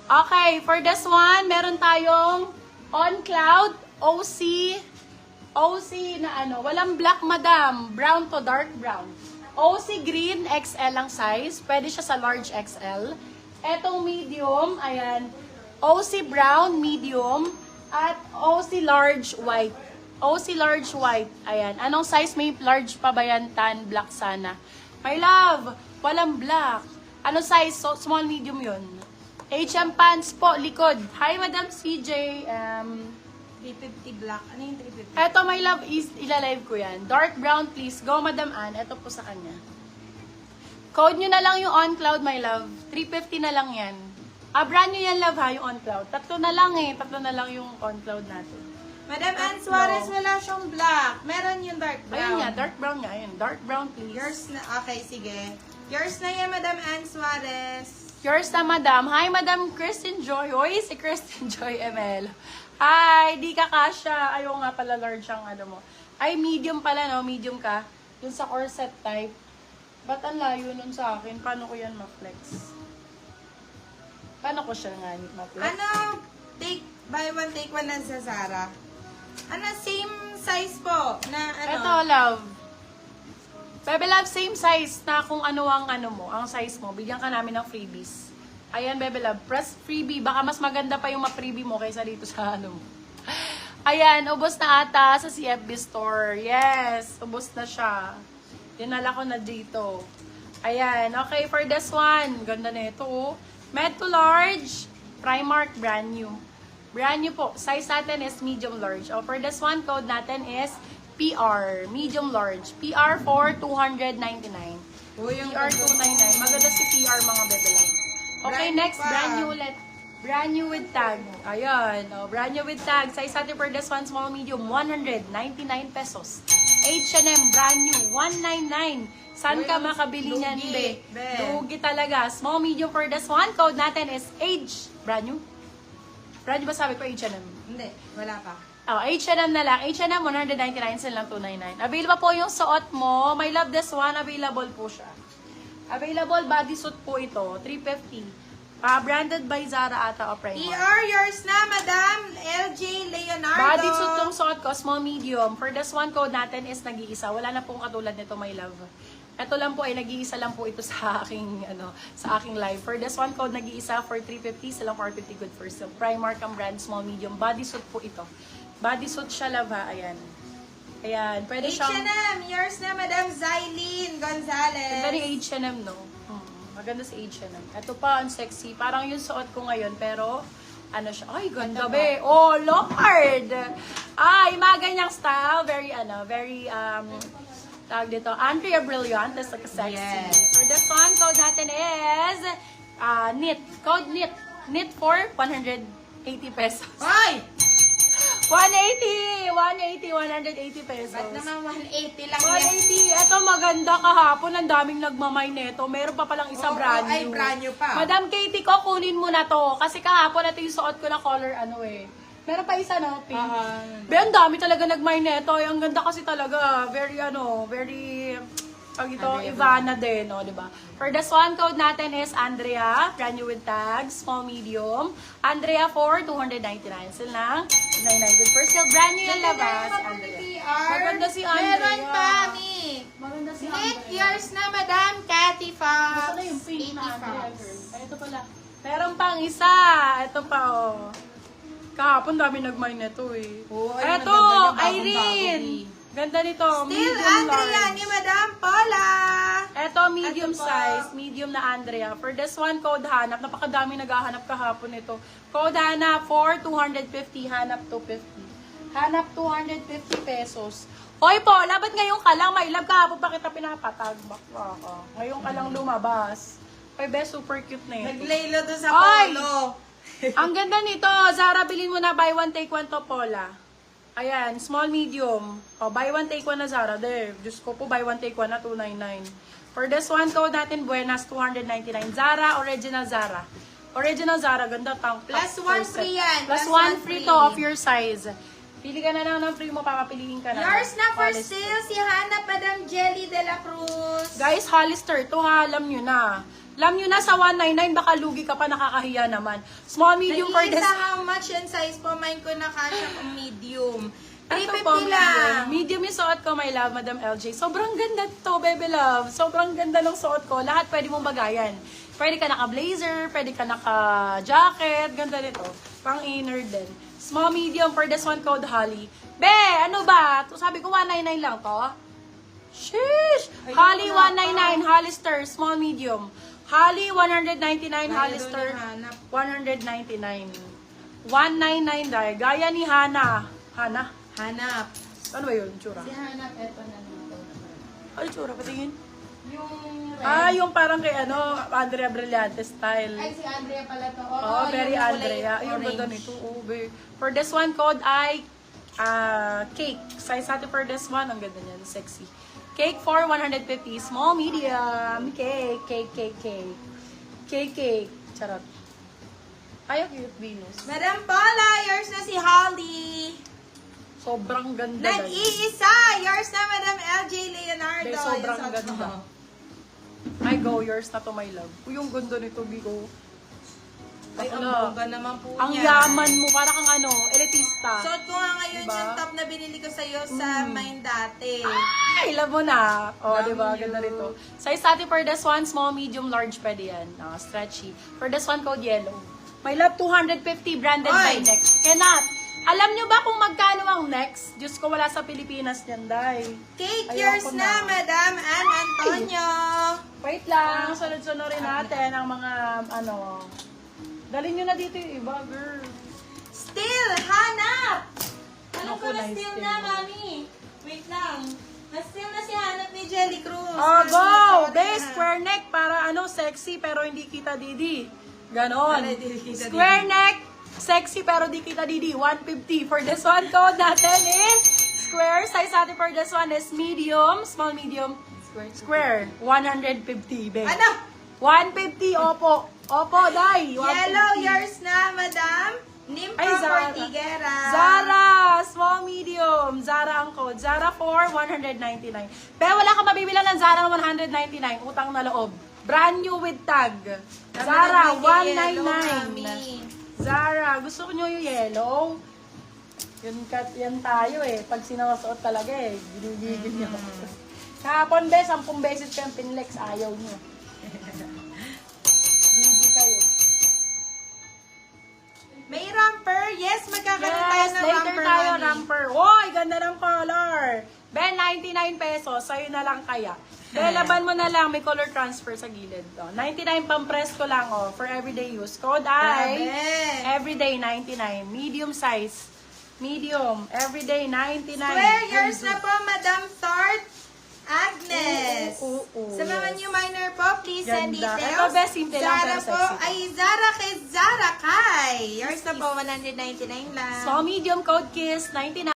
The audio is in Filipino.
Okay, for this one, meron tayong On Cloud, OC na ano, walang black madam, brown to dark brown. OC green, XL ang size, pwede siya sa large XL. Etong medium, ayan, OC brown, medium, at OC large white. OC large white, ayan. Anong size? May large pa ba yan? Tan, black sana. My love, walang black. Anong size? So, small, medium yun. HM pants po, likod. Hi, Madam CJ. 350 black. Ano yung 350? Eto, my love, is ilalive ko yan. Dark brown, please. Go, Madam Ann. Eto po sa kanya. Code nyo na lang yung on cloud, my love. 350 na lang yan. Brand nyo yan, love, ha, yung on cloud. Tatlo na lang eh. Tatlo na lang yung on cloud natin. Madam Ann Suarez, wala siyang black. Meron yung dark brown. Ayun nga, dark brown nga. Ayun, dark brown, please. Yours na, okay, sige. Yours na yan, Madam Ann Suarez. Yours na, Madam. Hi, Madam Kristen Joy. Hoy, si Kristen Joy ML. Hi, di ka kasha. Ayaw nga pala large ang ano mo. Ay, medium pala, no? Medium ka. Yung sa corset type. Ba't ang layo nun sa akin? Paano ko yan ma-flex? Paano ko siya nga ma-flex? Ano, buy one, take one lang sa Zara. Ano, same size po na ano? Ito, love. Bebe Love, same size na kung ano ang ano mo, ang size mo. Bigyan ka namin ng freebies. Ayan, Bebe Love. Press freebie. Baka mas maganda pa yung ma-freebie mo kaysa dito sa ano mo. Ayan, ubos na ata sa CFB store. Yes, ubos na siya. Dinala ko na dito. Ayan, okay, for this one. Ganda na ito, oh. Med to large, Primark, brand new. Brand new po. Size natin is medium large. Oh, for this one, code natin is PR, medium large. PR for 299. Oh, yung PR 299. Maganda si PR, mga Bebe Love. Okay, Brand next, pa. brand new ulit. Brand new with tag. Ayan, oh, brand new with tag. Size natin for this one, small, medium, 199 pesos. H&M, brand new, 199. Saan ka makabili niyan, be? Lugi talaga. Small, medium for this one. Code natin is age. Brand new? Brand new ba sabi ko, H&M? Hindi, wala pa. Oh, H&M na lang. H&M, 199 sila lang 299. Available po yung suot mo. My love, this one, available po siya. Available bodysuit po ito, 350. Branded by Zara ata o Primark. PR, yours na, Madam LJ Leonardo. Bodysuit yung suot ko, small, medium. For this one, code natin is nag-iisa. Wala na pong katulad nito, my love. Ito lang po ay nag-iisa lang po ito sa aking sa aking live. For this one, code nag-iisa for 350, silang 450 good for sale. Primark ang brand, small, medium. Bodysuit po ito. Bodysuit siya, love, ha. Ayan. Ayan. Pwede siyang... H&M, yours na, Madam Zylene Gonzalez. Ganda ni H&M, no? Maganda si H&M. Ito pa, ang sexy. Parang yung suot ko ngayon, pero ano siya? Ay, ganda, be. Oh, Lord! Ay, mga ganyang style. Very, tawag dito, Andrea Brilliant. That's like a sexy. Yes. For this one, code natin is knit. Code knit. Knit for 180 pesos. Hoy! 180! 180 pesos. Ba't naman 180 lang 180. Ito maganda kahapon. Ang daming nagmamay nito. Meron pa palang isa Oo, brand new. ay, brand new pa. Madam Katie ko, kunin mo na to. Kasi kahapon ito yung suot ko na color Meron pa isa no, pink. Ang dami talaga nagmay nito. Ang ganda kasi talaga. Very pag ito, Ivana din, no, di ba? For this one, code natin is Andrea, brand new with tags, small, medium. Andrea for 299. Sila lang, 99. Good for sale. Brand new yung labas. Maganda si Andrea. Meron pa, Mi. Maganda si Knit, Andrea. yours na, Madam Cathy Fox. Ito na yung pink na 80 Andrea, Fox. girl. Ay, ito pala. Meron pang isa. Ito pa, oh. Kahapon dami nagmay nito eh. Oo, ayun, Ito, ang ganda niya, Irene. Ganda nito. Still medium Andrea large. ni Madam Paula. Ito, medium Ito po. size. Medium na Andrea. For this one, code hanap. Napakadami naghahanap kahapon nito. Code hanap for 250. Hanap 250. Hanap 250 pesos. Hoy po, labat ngayon ka lang. May love kahapon pa kita pinapatag. Bakla ka. Ngayon ka lang lumabas. Hoy, best, super cute na ito. Naglaylo to sa Ay! polo. Ang ganda nito. Zara, bilhin mo na buy one, take one to Paula. Ayan, small, medium. O, buy one, take one na Zara. There, Diyos ko po, buy one, take one na 299. For this one, code natin, Buenas, 299. Zara, original Zara. Original Zara, ganda. Plus one free yan. Plus one free to of your size. Pili ka na lang ng free mo, papapiliin ka na. Yours na for Hollister. sale, si Hannah Madam Jelly de la Cruz. Guys, Hollister, to ha, alam nyo na. Alam nyo na sa 199, baka lugi ka pa, nakakahiya naman. Small, medium for this. Nag-iisa how much yung size po? Mine ko na kasha kung medium. Ito po, 350 lang. medium yung suot ko, my love, Madam LJ. Sobrang ganda to, baby love. Sobrang ganda ng suot ko. Lahat pwede mong bagayan. Pwede ka naka-blazer, pwede ka naka-jacket. Ganda nito. Pang inner din. Small, medium for this one code Holly. Be, ano ba? To, sabi ko 199 lang to. Sheesh! Ayun Holly na 199, Hollister, small, medium. Holly 199, Hollister Hanap. 199. 199 dahil. Gaya ni Hana. Hana? Hanap. Ano ba yun? Tsura? Si Hanap, eto na nito. Ano tsura? Patingin? Yung Ah, yung parang kay Andrea Brillante style. Ay, si Andrea pala to. Oh, very yung Andrea. kulay Yung orange. ganda nito. Oh, babe. For this one code ay cake. Size natin for this one. Ang ganda niyan. Sexy. Cake for 150. Small, medium. Cake, cake, cake, cake. Cake, cake. Charot. Ayaw cute, Venus. Madam Paula, yours na si Holly. Sobrang ganda. guys. Nag-iisa, yours na Madam LJ Leonardo. Babe, sobrang Yung ganda. sakto. I go, yours na to, my love. Uy, yung ganda nito, Bigo. Ay, ang Bakla. bongga naman po Ang niya. yaman mo, para kang elitista. Suot ko nga ngayon Diba? yung top na binili ko sa'yo sa mine dati. Ay, love mo na. O, Love diba? you. Ganda rito. Size natin for this one, small, medium, large, pwede yan. Stretchy. For this one, code yellow. My love, 250, branded by Oy! Next. Cannot. Alam nyo ba kung magkano ang Next? Diyos ko, wala sa Pilipinas yan, day. Cake, Ayoko yours na. na, Madam Ann Antonio. Wait lang, sunod-sunurin natin ang mga, dalhin nyo na dito yung iba, girl. Still, hanap! Alam Naku, ko na nice still din. na, mami. Wait lang. Na-still na si hanap ni Jelly Cruz. Oh, Mami, go! suot Base, na. square neck, para sexy pero hindi kita didi. Ganon. Para hindi kita Square didi. neck, sexy pero di kita didi. 150. For this one, code natin is square. Size natin for this one is medium, small, medium, square. 150, babe. Ano? 150, opo. Opo, dai. 150. Yellow, yours na, Madam. Nympha Ay, Zara. Ortigera. Zara, small, medium. Zara ang code. Zara for 199. Pero wala kang mabibila ng Zara ng 199. Utang na loob. Brand new with tag. Zara, Naman naman yung yellow, 199. mami. Zara, gusto ko nyo yung yellow? Yan tayo eh. Pag sinusuot talaga eh. Binibigil nyo. Kahapon, 10 beses ko yung pinlex. Ayaw nyo. Gigi kayo. May romper. Yes, magkakaroon tayo Yes, ng later romper, tayo, mami. romper. Oy, ganda ng color. Ben, 99 pesos. Sa'yo na lang kaya. Ben, laban mo na lang. May color transfer sa gilid. Oh, 99 pang presko lang, oh. For everyday use. Code ay Grabe. everyday 99. Medium size. Medium. Everyday 99. Square, yours na po, Madam Tart Agnes. Oo, Sa mga yes. new minor po, please send Ganda. details. Ito, best, simple lang, Zara pero po, sexy. ay Zara kay Zara Kai. Yours na po, 199 lang. Small, medium, code kiss, 99.